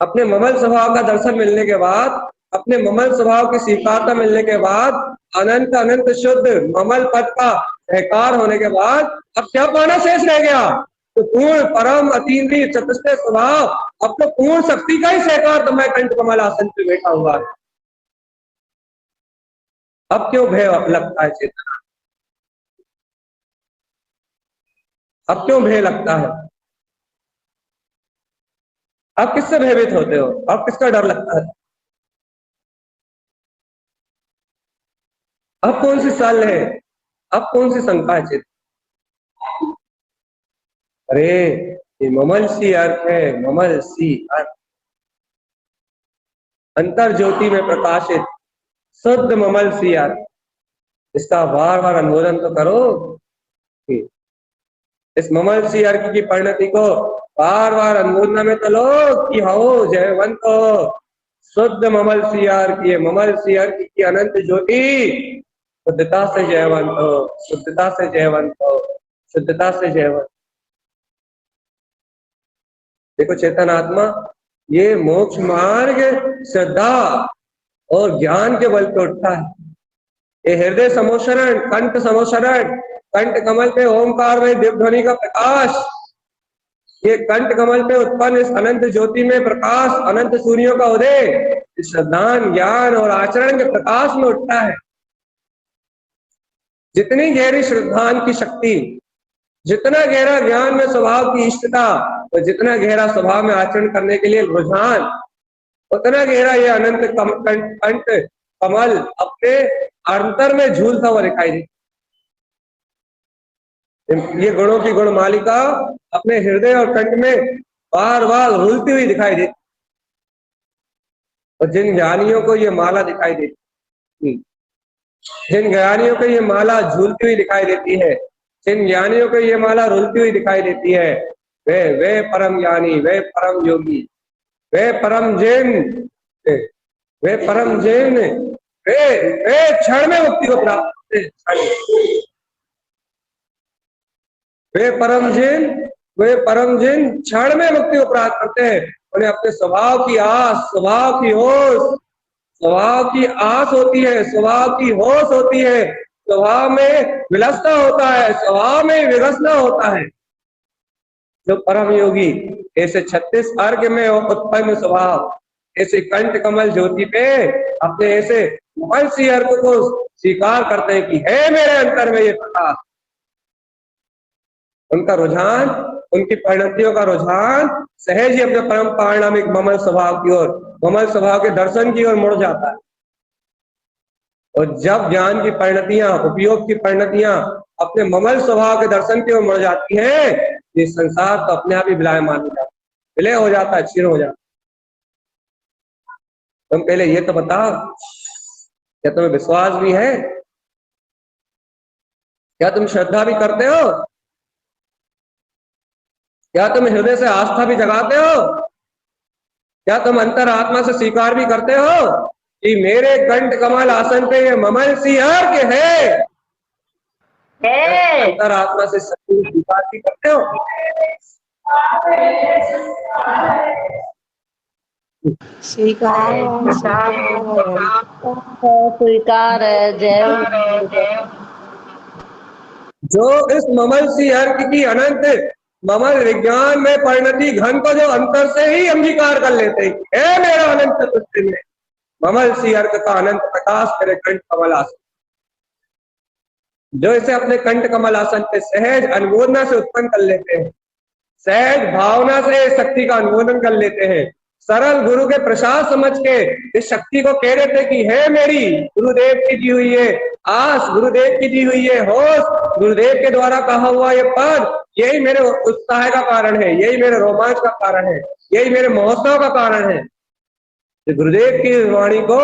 अपने ममल स्वभाव का दर्शन मिलने के बाद, अपने ममल स्वभाव की स्वीकारता मिलने के बाद, अनंत अनंत शुद्ध ममल पद का सहकार होने के बाद अब क्या पाना शेष रह गया? तो पूर्ण परम अतीन्द्रिय चतुष्टय स्वभाव, अब तो पूर्ण शक्ति का ही सहकार तो मैं कंठ कमल आसन पे बैठा हुआ है। अब क्यों भय लगता है चेतना? अब क्यों भय लगता है? आप किससे भयभीत होते हो? आप किसका डर लगता है? अब कौन सी साल है? अब कौन सी शंका है चेतना? अरे ये ममल सी अर्क है, ममल सी अर्क, अंतर ज्योति में प्रकाशित शुद्ध ममल सी अर्क, इसका बार बार अनुमोदन तो करो। इस ममल सी अर्क की परिणति को बार बार अनुमोदना में तो लो कि हो जयवंत हो, शुद्ध ममल सी अर्क, ये ममल सी अर्क की अनंत ज्योति शुद्धता से जयवंत हो, शुद्धता से जयवंत हो, शुद्धता से जयवंत। देखो चेतन आत्मा, ये मोक्ष मार्ग श्रद्धा और ज्ञान के बल पे उठता है। ये हृदय समोशरण, कंठ समोशरण, कंठ कमल पे ओंकार में दिव्य ध्वनि का प्रकाश, ये कंठ कमल पे उत्पन्न इस अनंत ज्योति में प्रकाश, अनंत सूर्यों का उदय श्रद्धान, ज्ञान और आचरण के प्रकाश में उठता है। जितनी गहरी श्रद्धान की शक्ति, जितना गहरा ज्ञान में स्वभाव की इष्टता, और जितना गहरा स्वभाव में आचरण करने के लिए रुझान, उतना गहरा ये अनंत कंठ कमल अपने अंतर में झूलता हुआ दिखाई दे। ये गुणों की गुण मालिका अपने हृदय और कंठ में बार बार झूलती हुई दिखाई देती, और जिन ज्ञानियों को ये माला दिखाई देती, जिन ज्ञानियों को ये माला झूलती हुई दिखाई देती है, जिन ज्ञानियों को ये माला रुलती हुई दिखाई देती है, वे परम ज्ञानी, वे परम योगी, वे परम जिन, वे परम जिन, वे क्षण में मुक्ति को प्राप्त करते हैं। वे परम जिन क्षण में मुक्ति को प्राप्त करते हैं। उन्हें अपने स्वभाव की आस, स्वभाव की होश, स्वभाव की आस होती है, स्वभाव की होश होती है, स्वभाव में विलसना होता है, स्वभाव में विकसना होता है। जो परम योगी ऐसे 36 अर्घ में उत्पन्न स्वभाव, ऐसे कंठ कमल ज्योति पे अपने ऐसे मनसी अर्घ को स्वीकार करते हैं कि है मेरे अंतर में ये प्रकाश। उनका रुझान, उनकी परिणतियों का रुझान सहज ही अपने परम पारिणामिक ममल स्वभाव की ओर, ममल स्वभाव के दर्शन की ओर मुड़ जाता है। और जब ज्ञान की परिणतियां, उपयोग की परिणतियां अपने ममल स्वभाव के दर्शन की ओर मुड़ जाती है, ये संसार तो अपने आप ही विलायमान हो जाता है, विलय हो जाता है, क्षीण हो जाता है। तुम पहले ये तो बताओ, क्या तुम्हें विश्वास भी है? क्या तुम श्रद्धा भी करते हो? क्या तुम हृदय से आस्था भी जगाते हो? क्या तुम अंतर आत्मा से स्वीकार भी करते हो कि मेरे कंठ कमल आसन पे ये ममल सी अर्घ है? अंतर आत्मा से स्वीकार भी करते हो? स्वीकार स्वीकार है। जय जो इस ममल सी अर्घ की अनंत ममल विज्ञान में परिणति घन को जो अंतर से ही अंगीकार कर लेते हैं, है मेरा अनंत चतुष्टय में ममल सी अर्घ का अनंत प्रकाश मेरे कंठ कमल आसन, जो इसे अपने कंठ कमल आसन पे सहज अनुमोदना से उत्पन्न कर लेते हैं, सहज भावना से शक्ति का अनुमोदन कर लेते हैं, सरल गुरु के प्रसाद समझ के इस शक्ति को कह देते कि है मेरी गुरुदेव की दी हुई है आस, गुरुदेव की दी हुई है होश, गुरुदेव के द्वारा कहा हुआ ये पद, यही मेरे उत्साह का कारण है, यही मेरे रोमांच का कारण है, यही मेरे महोत्सव का कारण है। तो गुरुदेव की वाणी को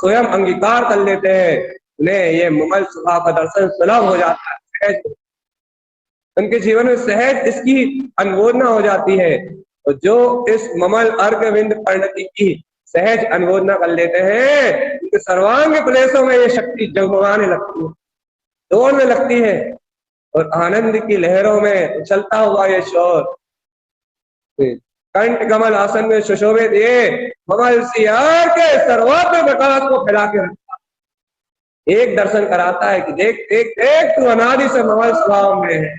स्वयं अंगीकार कर लेते हैं, उन्हें ये ममल स्वभाव का दर्शन सुलभ हो जाता है, उनके जीवन में सहज इसकी अनुमोदना हो जाती है। तो जो इस ममल अर्घविंद परिणति की सहज अनुमोदना कर लेते हैं, उनके सर्वांग प्रदेशों में ये शक्ति जगमगाने लगती है, दौड़ने लगती है, और आनंद की लहरों में उछलता हुआ ये शोर कंठ कमल आसन में सुशोभित ये ममल सी अर्घ के सर्वत्र प्रकाश को फैला के रखता है। एक दर्शन कराता है कि देख देख देख, तू अनादि से ममल स्वभाव में है।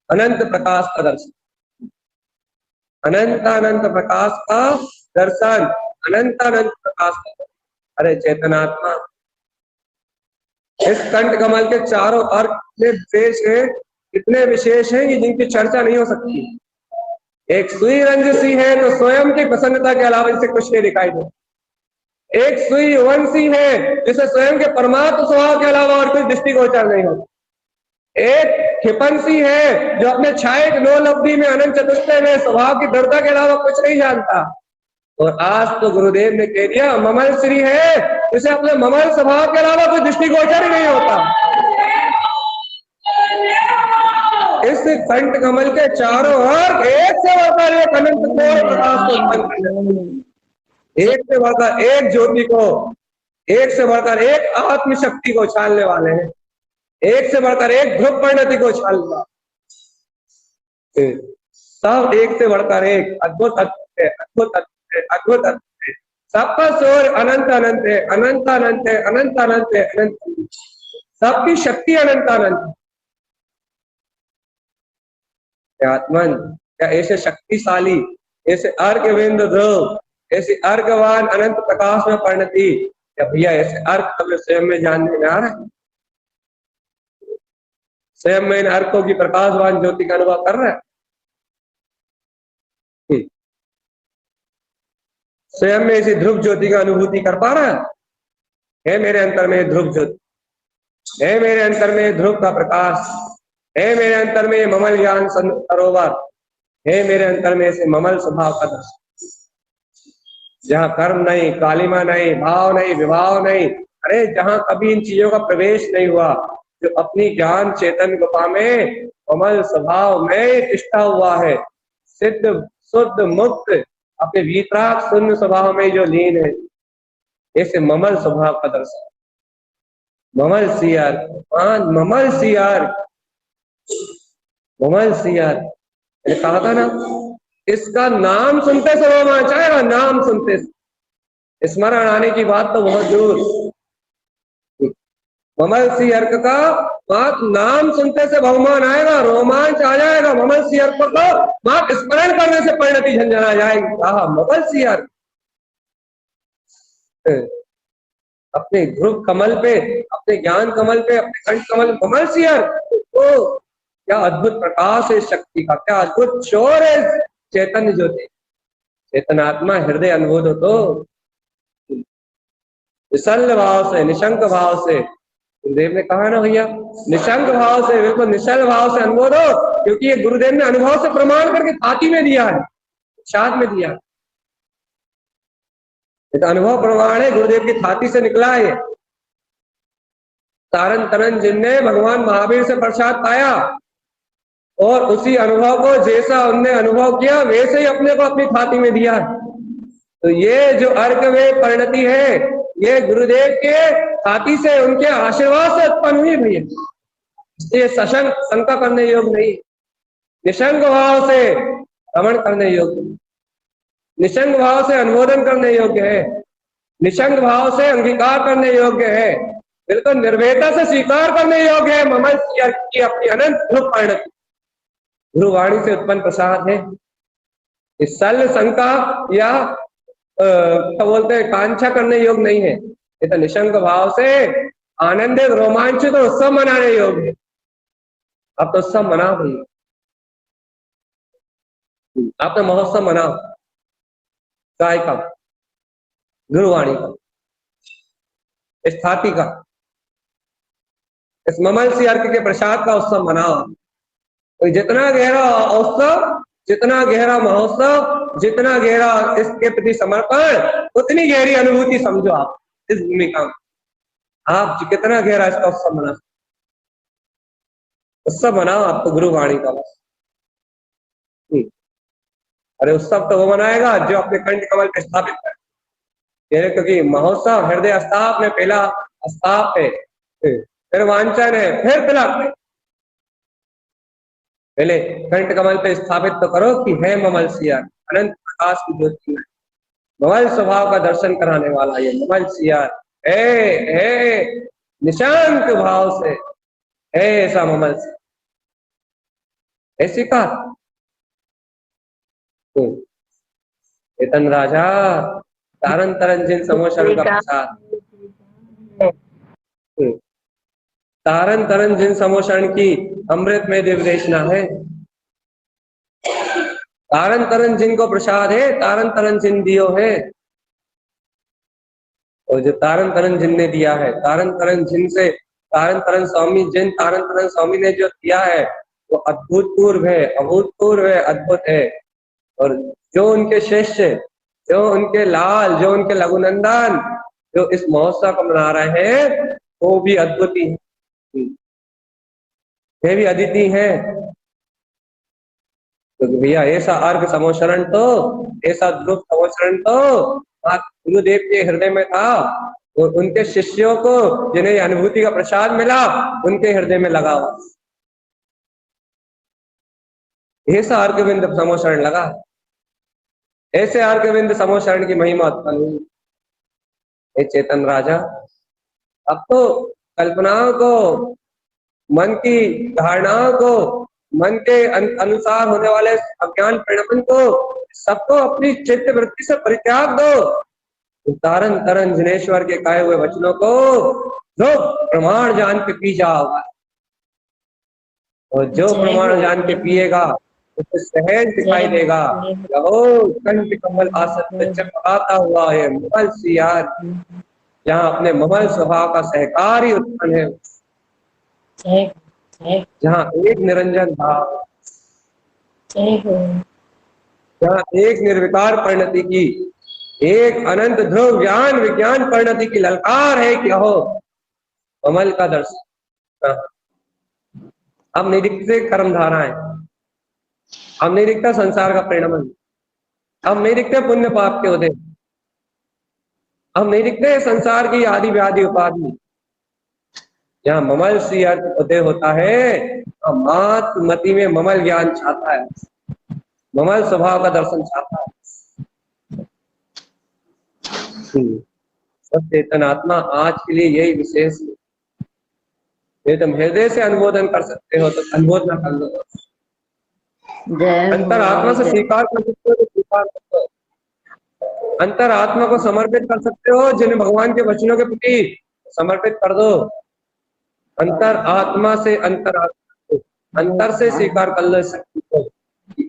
अनंत प्रकाश का दर्शन, अनंत अनंत प्रकाश का दर्शन, अनंत अनंत प्रकाश का दर्शन। अरे चेतनात्मा, इस कंठ कमल के चारों अर्घ में विशेष है, इतने विशेष हैं कि जिनकी चर्चा नहीं हो सकती। एक सुई रंज सी है तो स्वयं की प्रसन्नता के अलावा इसे कुछ नहीं दिखाई दे। एक सुई वंशी है जिसे स्वयं के परमात्म स्वभाव के अलावा और कुछ दृष्टिगोचर नहीं होता। एक क्षिपंसी है जो अपने छाये लोल अवधि में अनंत चतुष्टय में स्वभाव की दृढ़ता के अलावा कुछ नहीं जानता। और आज तो गुरुदेव ने कह दिया ममल श्री है, जिसे अपने ममल स्वभाव के अलावा कोई दृष्टिगोचर ही नहीं होता। इस कंठ कमल के चारों ओर एक से बढ़कर एक अनंत प्रकाश को उत्पन्न कर, एक से बढ़कर एक ज्योति को, एक से बढ़कर एक आत्मशक्ति को छालने वाले हैं, एक से बढ़कर एक ध्रुव परिणति को छालना, सब एक से बढ़कर एक अद्भुत अद्भुत है, अद्भुत अद्भुत है, अद्भुत अद्भुत है। सबका स्वर अनंत अनंत है, अनंत अनंत है, अनंत अनंत है, अनंत, सबकी शक्ति अनंत अनंत। आत्मन क्या ऐसे शक्तिशाली, ऐसे अर्घविंद ध्रुव, ऐसे अर्घवान अनंत प्रकाश में परिणति, क्या भैया ऐसे अर्घ हमें स्वयं में जानने में आ रहा है? स्वयं में इन अर्घों की प्रकाशवान ज्योति का अनुभव कर रहा है? स्वयं में इसी ध्रुव ज्योति का अनुभूति कर पा रहा है मेरे अंतर में ध्रुव ज्योति, है मेरे अंतर में ध्रुव का प्रकाश, है मेरे अंतर में ममल ज्ञान सरोवर, है मेरे अंतर में से ममल स्वभाव का दर्शन, जहाँ कर्म नहीं, कालिमा नहीं, भाव नहीं, विभाव नहीं, अरे जहाँ कभी इन चीजों का प्रवेश नहीं हुआ, जो अपनी ज्ञान चेतन गुफा में ममल स्वभाव में टिका हुआ है, सिद्ध शुद्ध मुक्त अपने वीतराग शून्य स्वभाव में जो लीन है, ऐसे ममल स्वभाव का दर्शन, ममल सियार, ममल सियार, ममल सियार। मैंने कहा था ना इसका नाम सुनते से रोमांच आएगा, नाम सुनते से। स्मरण आने की बात तो बहुत दूर। ममल सी अर्क का बात नाम सुनते से बहुमान आएगा, रोमांच आ जाएगा। ममल सी अर्क को बात स्मरण करने से परिणति झंझना जाएगी। ममल सी अर्क अपने ध्रुव कमल पे, अपने ज्ञान कमल पे, अपने कंठ कमल ममल सी अर्क, तो क्या अद्भुत प्रकाश है शक्ति का, क्या अद्भुत शोर है चैतन्य ज्योति। चेतनात्मा हृदय अनुभूत हो तो विशल भाव से, निशंक भाव से, गुरुदेव ने कहा ना भैया, निशंक भाव से, बिल्कुल निश्चल भाव से अनुभव हो, क्योंकि ये गुरुदेव ने अनुभव से प्रमाण करके छाती में दिया है, साथ में दिया है। तो अनुभव प्रमाण है, गुरुदेव की छाती से निकला है। तारन तरन जिनने भगवान महावीर से प्रसाद पाया और उसी अनुभव को जैसा उनने अनुभव किया वैसे ही अपने को अपनी छाती में दिया। तो ये जो अर्क में परिणति है, ये गुरुदेव के छाती से, उनके आशीर्वाद से उत्पन्न हुई भैया। इसलिए सशंक, शंका करने योग्य नहीं, निशंक भाव से रमण करने योग्य, निशंक भाव से अनुमोदन करने योग्य है, निशंक भाव से अंगीकार करने योग्य है, बिल्कुल निर्भयता से स्वीकार करने योग्य है। ममल की अपनी अनंत ध्रुव परिणति गुरुवाणी से उत्पन्न प्रसाद है। इस सल शंका या क्या बोलते हैं कांक्षा करने योग्य नहीं है। ये तो निशंक भाव से आनंदित, रोमांचित और उत्सव मनाने योग्य है। अब तो उत्सव मना भैया, आप तो महोत्सव मनाओ काय का, गुरुवाणी का, इस छाती का, इस ममल सी अर्क के प्रसाद का उत्सव मनाओ। तो जितना गहरा उत्सव, जितना गहरा महोत्सव, जितना गहरा इसके प्रति समर्पण, उतनी गहरी अनुभूति समझो आप इस भूमिका में। आप कितना गहरा इसका उत्सव मना, उत्सव मनाओ आप तो गुरुवाणी का बस। अरे उत्सव तो वो मनाएगा जो अपने कंठ कमल पे स्थापित करे, क्योंकि महोत्सव हृदय स्थाप में पहला स्थाप है, फिर वांछन है, फिर तिलक है। पहले कंठ कमल पे स्थापित तो करो कि है ममल सिया, अनंत प्रकाश की ज्योति में ममल स्वभाव का दर्शन कराने वाला ये ममल सिया है निशांत भाव से है ऐसा ममल सिया। ऐसी का चेतन राजा तारन तरन जिन समोशरण का प्रसाद, तारन तरन जिन समोशरण की अमृत में दिव्यदेशना है। तारन तरन जिन को प्रसाद है, तारन तरन जिन दियो है। और जो तारन तरन जिन ने दिया है, तारन तरन जिन से तारन तरन स्वामी जिन तारन तरन स्वामी ने जो दिया है वो अभूतपूर्व है, अभूतपूर्व है, अद्भुत है। और जो उनके शिष्य, जो उनके लाल, जो उनके लघुनंदन, जो इस महोत्सव को मना रहे हैं वो भी अद्भुत ही है, भी अदिति है। तो भैया ऐसा अर्घ समोशरण तो, ऐसा ध्रुव समोशरण तो गुरुदेव के हृदय में था और उनके शिष्यों को जिन्हें अनुभूति का प्रसाद मिला उनके हृदय में लगा हुआ ऐसा अर्घविंद समोशरण लगा। ऐसे अर्घविंद समोशरण की महिमा उत्पन्न हुई। हे चेतन राजा, अब तो कल्पनाओं को, मन की धारणाओं को, मन के अनुसार होने वाले अज्ञान परिणमन को सबको अपनी चित्त वृत्ति से परित्याग दो। तारन तरन जिनेश्वर के कहे हुए वचनों को जो प्रमाण जान के पी जाओगा, और जो प्रमाण जान के पिएगा उसे सहज दिखाई देगा। कंठ कमल आसन में चमकाता हुआ है ममल सियार, जहाँ अपने ममल स्वभाव का सहकार ही उत्पन्न है, जहाँ एक निरंजन भाव, जहाँ एक निर्विकार परिणति की, एक अनंत ध्रुव ज्ञान विज्ञान परिणति की ललकार है कि अहो कमल का दर्शन। अब नहीं दिखते कर्म धाराएं, अब नहीं दिखता संसार का परिणमन, अब नहीं दिखते पुण्य पाप के उदय, अब नहीं दिखते संसार की आदि व्याधि उपाधि। जहाँ ममल सी अर्थ उदय होता है, मात मति में ममल ज्ञान छाता है, ममल स्वभाव का दर्शन चाहता है। सब चेतन आत्मा आज के लिए यही विशेष है। यदि तुम हृदय से अनुमोदन कर सकते हो तो अनुमोदन कर लो। जय अंतर आत्मा से स्वीकार कर सकते हो तो स्वीकार कर लो। अंतर आत्मा को समर्पित कर सकते हो, जिन्हें भगवान के वचनों के प्रति समर्पित कर दो। अंतर आत्मा से अंतर से स्वीकार कर लो शक्ति को।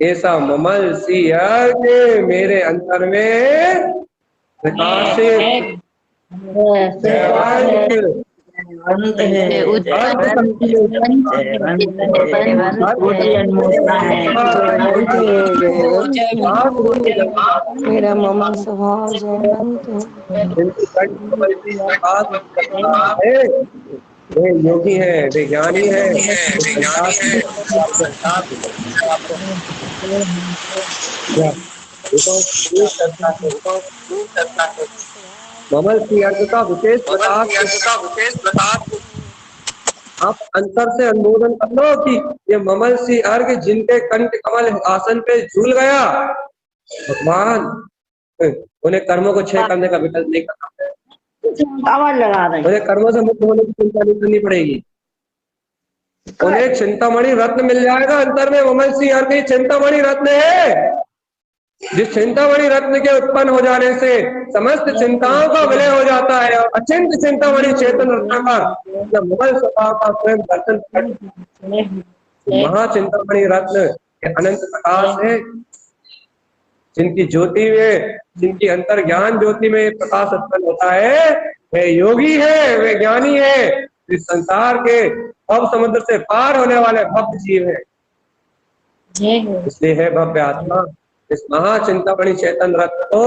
ऐसा ममल सी यज्ञ मेरे अंतर में प्रकाशित जयवंत है, अर्थ शक्ति मेरा ममल स्वभाव जयवंत है। वे योगी है, वे ज्ञानी है, ममल की अर्थ का विशेष प्रकाश। आप अंतर से अनुमोदन कर लो कि ये ममल सी अर्घ जिनके कंठ कमल आसन पे झूल गया, भगवान उन्हें कर्मों को क्षय करने का विकल्प नहीं करना। आवाज लगा रहे उन्हें कर्मों से मुक्त होने की चिंता नहीं करनी पड़ेगी। उन्हें चिंतामणि रत्न मिल जाएगा अंतर में। ममल सी अर्घ चिंतामणि रत्न है, जिस चिंतामणि रत्न के उत्पन्न हो जाने से समस्त चिंताओं का विलय हो जाता है और अचिंत चिंतामणि चेतन रत्नाकर ममल स्वभाव का स्वयं दर्शन। महाचिंतामणि रत्न के अनंत प्रकाश है, जिनकी ज्योति में, जिनकी अंतर ज्ञान ज्योति में प्रकाश उत्पन्न होता है, वे योगी है, वे ज्ञानी है, इस संसार के भव समुद्र से पार होने वाले भक्त जीव है। इसलिए है भव्य आत्मा इस महाचिंतामणि चेतन रत्न को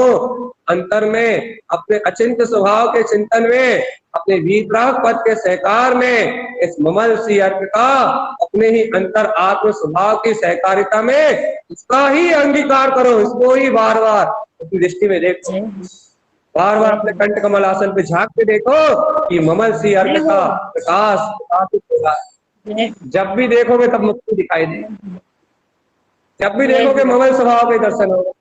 अंतर में अपने अचिंत स्वभाव के चिंतन में, अपने वीतराग पद के सहकार में, इस ममल सी अर्थ का अपने ही अंतर आत्म स्वभाव की सहकारिता में इसका ही अंगीकार करो। इसको ही बार बार अपनी दृष्टि में देखो, बार बार अपने कंठ कमल आसन पे झांक के देखो कि ममल सी अर्थ का प्रकाश प्रकाशित होगा। जब भी देखोगे तब मुक्ति दिखाई देगी, जब भी देखोगे ममल स्वभाव के दर्शन होगा,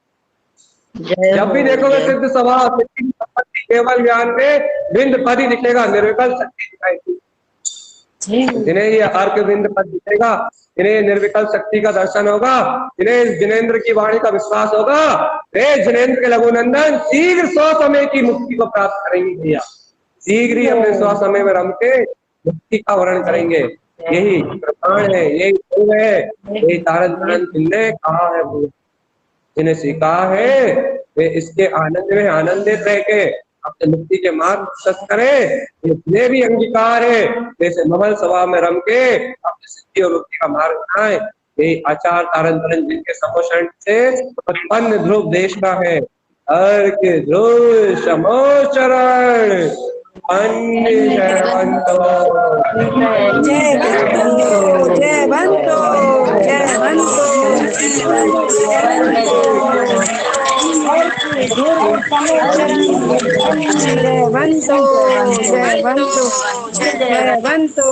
जब भी देखोगे सिद्ध स्वभाव केवल ज्ञान में बिंद पद ही दिखेगा, निर्विकल्प शक्ति दिखाई देगी। जिन्हें ये अर्क बिंद पद दिखेगा, जिन्हें निर्विकल्प शक्ति का दर्शन होगा, जिन्हें जिनेंद्र की वाणी का विश्वास होगा, वे जिनेंद्र के लघुनंदन शीघ्र 100 समय की मुक्ति को प्राप्त करेंगे। भैया शीघ्र ही अपने 100 समय में रम के मुक्ति का वर्ण करेंगे। यही प्रमाण है, यही योग है, यही तारण तारण जिनने कहा है, जिन्हें सीखा है वे इसके आनंद में आनंदित रह के अपने मुक्ति के मार्ग प्रशस्त करे। जितने भी अंगीकार है वैसे ममल स्वभाव में रम के अपने सिद्धि और मुक्ति का मार्ग बनाए। यही आचार तारण तारण जिनके समोषण से उत्पन्न ध्रुव देश का है। अर्क ध्रुव समोचरण अन्य जयवंतो जयवंतो जयवंतो जयवंतो जयवंतो जयवंतो जयवंतो